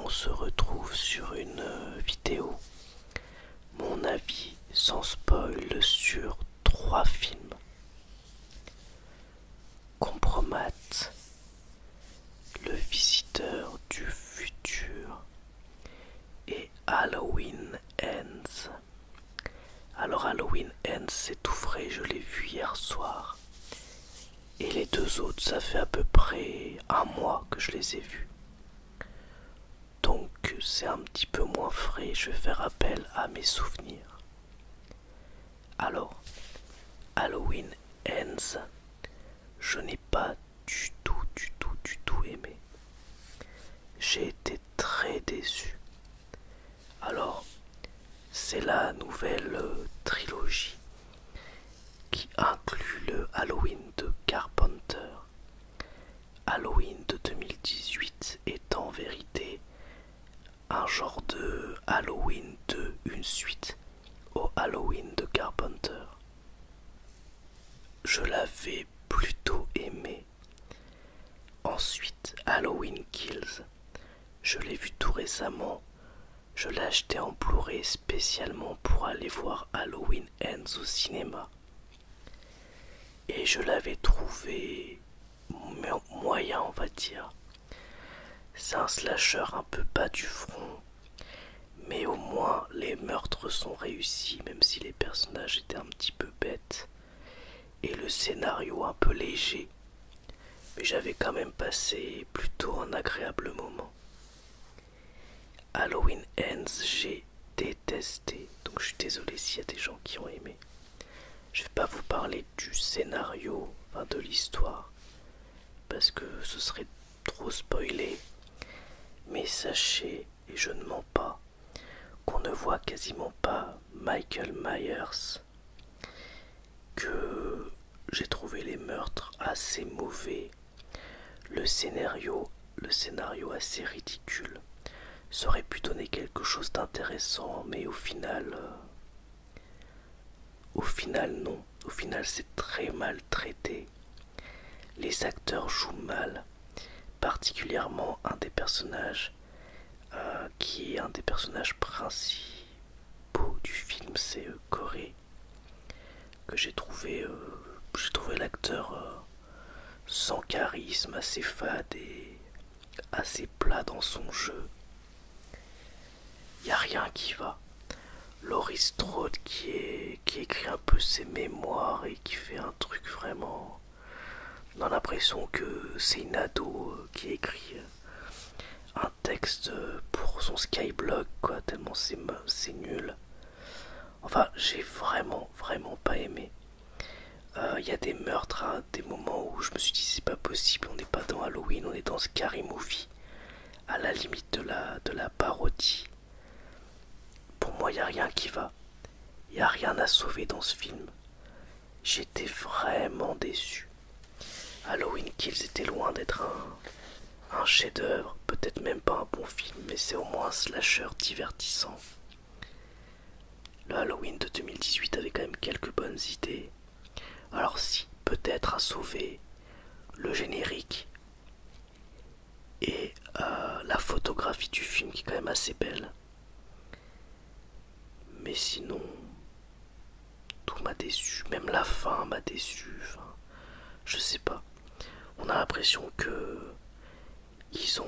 on se retrouve sur une vidéo. Mon avis sans spoil sur 3 films. Compromat, Le Visiteur du Futur et Halloween Ends. Alors Halloween Ends, c'est tout frais, je l'ai vu hier soir. Et les deux autres, ça fait à peu près un mois que je les ai vus. Donc c'est un petit peu moins frais, je vais faire appel à mes souvenirs. Alors, Halloween Ends, je n'ai pas du tout aimé. J'ai été très déçu. Alors, c'est la nouvelle trilogie qui inclut le Halloween de Carpenter. Halloween de 2018 est en vérité un genre de Halloween 2, une suite au Halloween de Carpenter. Je l'avais plutôt aimé. Ensuite, Halloween Kills. Je l'ai vu tout récemment. Je l'ai acheté en Blu-ray spécialement pour aller voir Halloween Ends au cinéma. Et je l'avais trouvé moyen, on va dire. C'est un slasher un peu bas du front, mais au moins les meurtres sont réussis, même si les personnages étaient un petit peu bêtes et le scénario un peu léger. Mais j'avais quand même passé plutôt un agréable moment. Halloween Ends, j'ai détesté, donc je suis désolé s'il y a des gens qui ont aimé. Je vais pas vous parler du scénario, enfin de l'histoire, parce que ce serait trop spoilé. Mais sachez, et je ne mens pas, qu'on ne voit quasiment pas Michael Myers, que j'ai trouvé les meurtres assez mauvais, le scénario assez ridicule. Ça aurait pu donner quelque chose d'intéressant, mais au final non. Au final c'est très mal traité. Les acteurs jouent mal, particulièrement un des personnages qui est un des personnages principaux du film, c'est Corey, que j'ai trouvé l'acteur sans charisme, assez fade et assez plat dans son jeu. Y a rien qui va. Laurie Strode qui écrit un peu ses mémoires et qui fait un truc vraiment... On a l'impression que c'est une ado qui écrit un texte pour son Skyblog, quoi, tellement c'est nul. Enfin, j'ai vraiment pas aimé. Y a des meurtres à des moments où je me suis dit c'est pas possible, on n'est pas dans Halloween, on est dans Scary Movie, à la limite de la parodie. Pour moi, y a rien qui va. Y a rien à sauver dans ce film. J'étais vraiment déçu. Halloween Kills était loin d'être un chef-d'œuvre, peut-être même pas un bon film, mais c'est au moins un slasher divertissant. Le Halloween de 2018 avait quand même quelques bonnes idées. Alors si, peut-être à sauver le générique et la photographie du film qui est quand même assez belle. Mais sinon, tout m'a déçu, même la fin m'a déçu, enfin, je sais pas. On a l'impression que ils se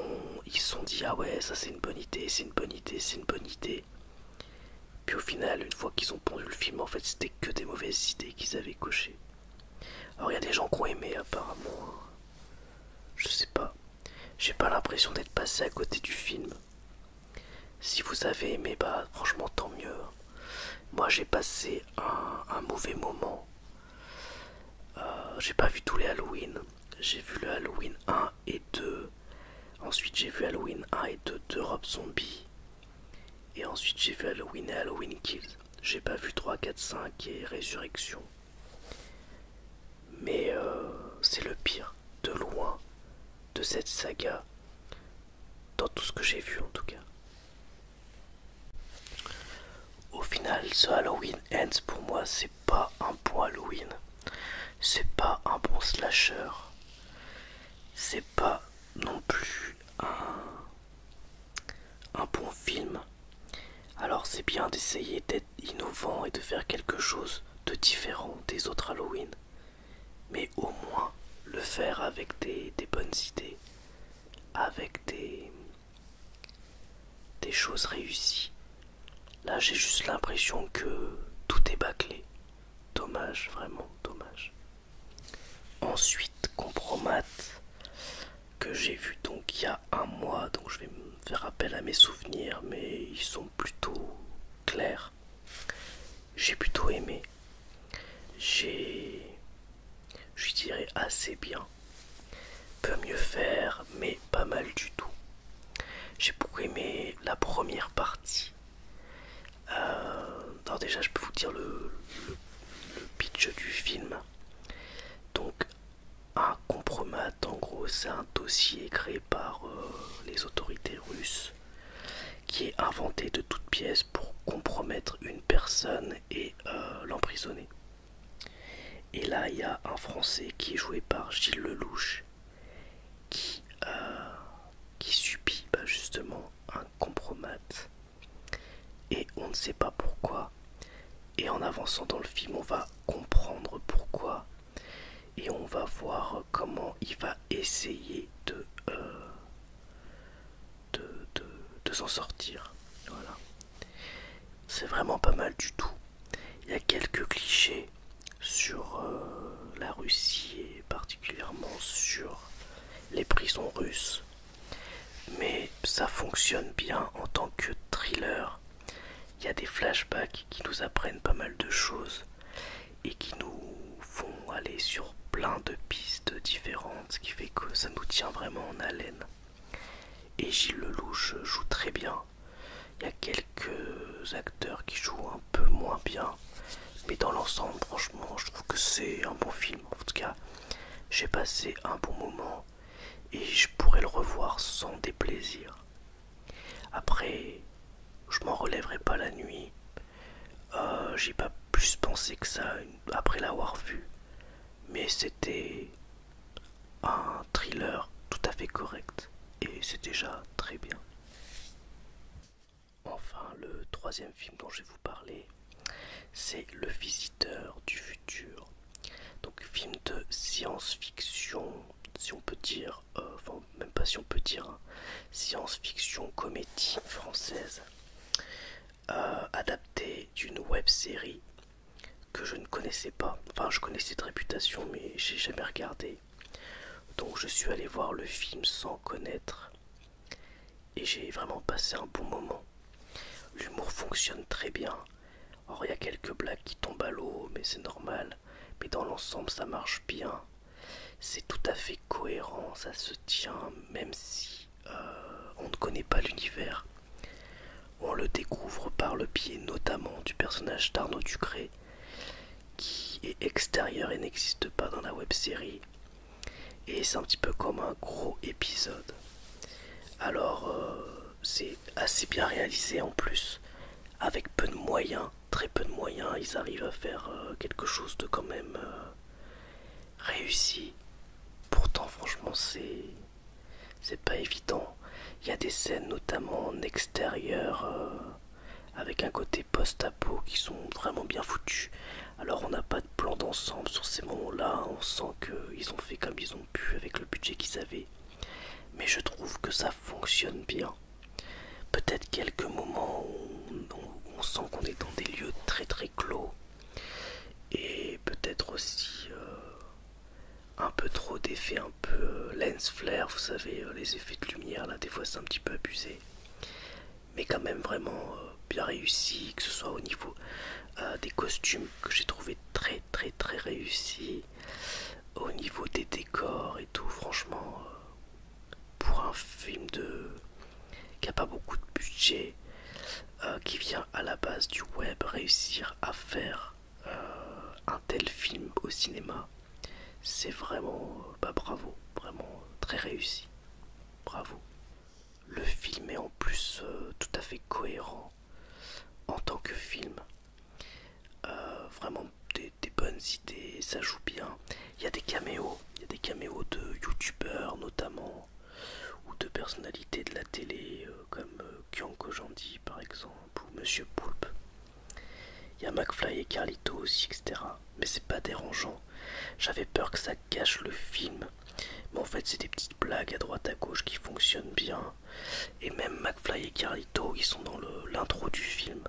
sont dit ah ouais ça c'est une bonne idée, c'est une bonne idée, c'est une bonne idée. Puis au final, une fois qu'ils ont pondu le film, en fait c'était que des mauvaises idées qu'ils avaient cochées. Alors il y a des gens qui ont aimé apparemment, je sais pas. J'ai pas l'impression d'être passé à côté du film. Si vous avez aimé, bah franchement tant mieux. Moi j'ai passé un mauvais moment. J'ai pas vu tous les Halloween. J'ai vu le Halloween 1 et 2. Ensuite j'ai vu Halloween 1 et 2 de Rob Zombie. Et ensuite j'ai vu Halloween et Halloween Kills. J'ai pas vu 3, 4, 5 et Résurrection. Mais c'est le pire, de loin, de cette saga. Dans tout ce que j'ai vu en tout cas. Au final, ce Halloween Ends pour moi c'est pas un bon Halloween. C'est pas un bon slasher. C'est pas non plus c'est bien d'essayer d'être innovant et de faire quelque chose de différent des autres Halloween, mais au moins le faire avec des bonnes idées, avec des choses réussies. Là, j'ai juste l'impression que tout est bâclé. Dommage, vraiment dommage. Ensuite, Compromat, que j'ai vu donc il y a un mois, donc je vais me faire appel à mes souvenirs, mais ils sont plutôt clairs. J'ai plutôt aimé. Je dirais assez bien. Peut mieux faire, mais pas mal du tout. J'ai beaucoup aimé la première partie. Alors déjà, je peux vous dire le pitch du film. Donc, un compromat, en gros, c'est un dossier créé par les autorités russes qui est inventé de toutes pièces pour compromettre une personne et l'emprisonner. Et là, il y a un Français qui est joué par Gilles Lelouch qui subit justement un compromat. Et on ne sait pas pourquoi. Et en avançant dans le film, on va comprendre pourquoi. Et on va voir comment il va essayer de s'en sortir. Voilà. C'est vraiment pas mal du tout. Il y a quelques clichés sur la Russie et particulièrement sur les prisons russes. Mais ça fonctionne bien en tant que thriller. Il y a des flashbacks qui nous apprennent pas mal de choses et qui nous font aller sur plein de pistes différentes, ce qui fait que ça nous tient vraiment en haleine. Et Gilles Lelouch joue très bien. Il y a quelques acteurs qui jouent un peu moins bien, mais dans l'ensemble, franchement, je trouve que c'est un bon film. En tout cas, j'ai passé un bon moment et je pourrais le revoir sans déplaisir. Après, je m'en relèverai pas la nuit. J'ai pas plus pensé que ça après l'avoir vu, mais c'était un thriller tout à fait correct et c'est déjà très bien. Enfin, le troisième film dont je vais vous parler, c'est Le Visiteur du futur. Donc film de science-fiction, si on peut dire, enfin même pas si on peut dire, hein, science-fiction comédie française, adapté d'une web série que je ne connaissais pas. Enfin, je connaissais de réputation, mais j'ai jamais regardé. Donc je suis allé voir le film sans connaître et j'ai vraiment passé un bon moment. L'humour fonctionne très bien. Or, il y a quelques blagues qui tombent à l'eau, mais c'est normal. Mais dans l'ensemble, ça marche bien. C'est tout à fait cohérent, ça se tient, même si on ne connaît pas l'univers. On le découvre par le biais notamment du personnage d'Arnaud Ducré, qui est extérieur et n'existe pas dans la web-série. Et c'est un petit peu comme un gros épisode. Alors, c'est assez bien réalisé en plus. Avec peu de moyens, très peu de moyens, ils arrivent à faire quelque chose de quand même réussi. Pourtant, franchement, c'est pas évident. Il y a des scènes, notamment en extérieur, avec un côté post-apo qui sont vraiment bien foutus. Alors, on n'a pas de plan d'ensemble sur ces moments-là. On sent qu'ils ont fait comme ils ont pu avec le budget qu'ils avaient. Mais je trouve que ça fonctionne bien. Peut-être quelques moments où on sent qu'on est dans des lieux très très clos. Et peut-être aussi un peu trop d'effets un peu lens flare, vous savez, les effets de lumière là, des fois c'est un petit peu abusé. Mais quand même vraiment bien réussi, que ce soit au niveau des costumes que j'ai trouvé très très très réussi, au niveau des décors et tout, franchement, pour un film qui a pas beaucoup de budget, qui vient à la base du web, réussir à faire un tel film au cinéma, c'est vraiment bravo, vraiment très réussi, bravo. Le film est en plus tout à fait cohérent en tant que film, vraiment des bonnes idées, ça joue bien. Il y a des caméos, de youtubeurs notamment, ou de personnalités de la télé comme Kyang Kojandi par exemple, ou Monsieur Poulpe. Il y a McFly et Carlito aussi, etc. Mais c'est pas dérangeant. J'avais peur que ça gâche le film. Mais en fait, c'est des petites blagues à droite à gauche qui fonctionnent bien. Et même McFly et Carlito, ils sont dans l'intro du film.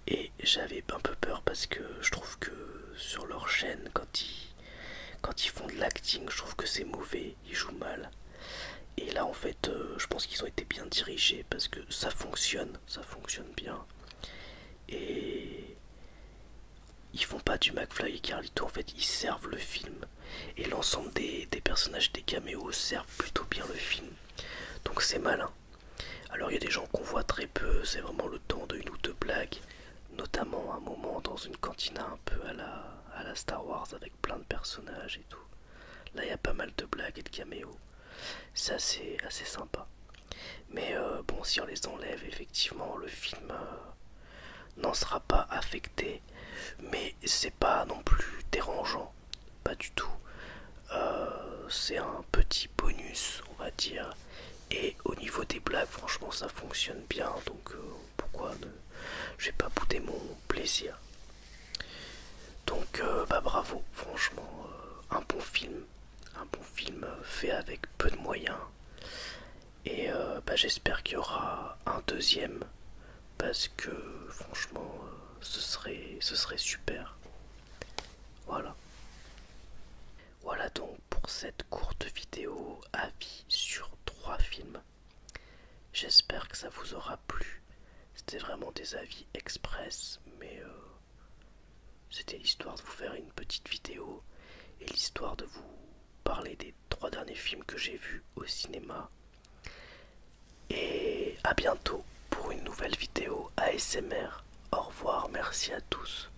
Et j'avais un peu peur parce que je trouve que sur leur chaîne, quand ils font de l'acting, je trouve que c'est mauvais, ils jouent mal. Et là, en fait, je pense qu'ils ont été bien dirigés parce que ça fonctionne bien. Et ils font pas du McFly et Carlito, en fait, ils servent le film. Et l'ensemble des personnages, des caméos servent plutôt bien le film. Donc c'est malin. Alors il y a des gens qu'on voit très peu, c'est vraiment le temps de une ou deux blagues. Notamment un moment dans une cantina un peu à la Star Wars avec plein de personnages et tout. Là il y a pas mal de blagues et de caméos. C'est assez sympa. Mais bon, si on les enlève, effectivement, le film n'en sera pas affecté. Mais c'est pas non plus dérangeant. Pas du tout. C'est un petit bonus, on va dire. Et au niveau des blagues, franchement, ça fonctionne bien. Donc pourquoi ne... Je vais pas bouder mon plaisir. Donc bah bravo, franchement, un bon film. Un bon film fait avec peu de moyens. Et bah, j'espère qu'il y aura un deuxième. Parce que franchement, ce serait super. Voilà. Voilà donc pour cette courte vidéo avis sur 3 films. J'espère que ça vous aura plu. C'était vraiment des avis express, mais c'était l'histoire de vous faire une petite vidéo et l'histoire de vous parler des 3 derniers films que j'ai vus au cinéma. Et à bientôt pour une nouvelle vidéo ASMR. Au revoir, merci à tous.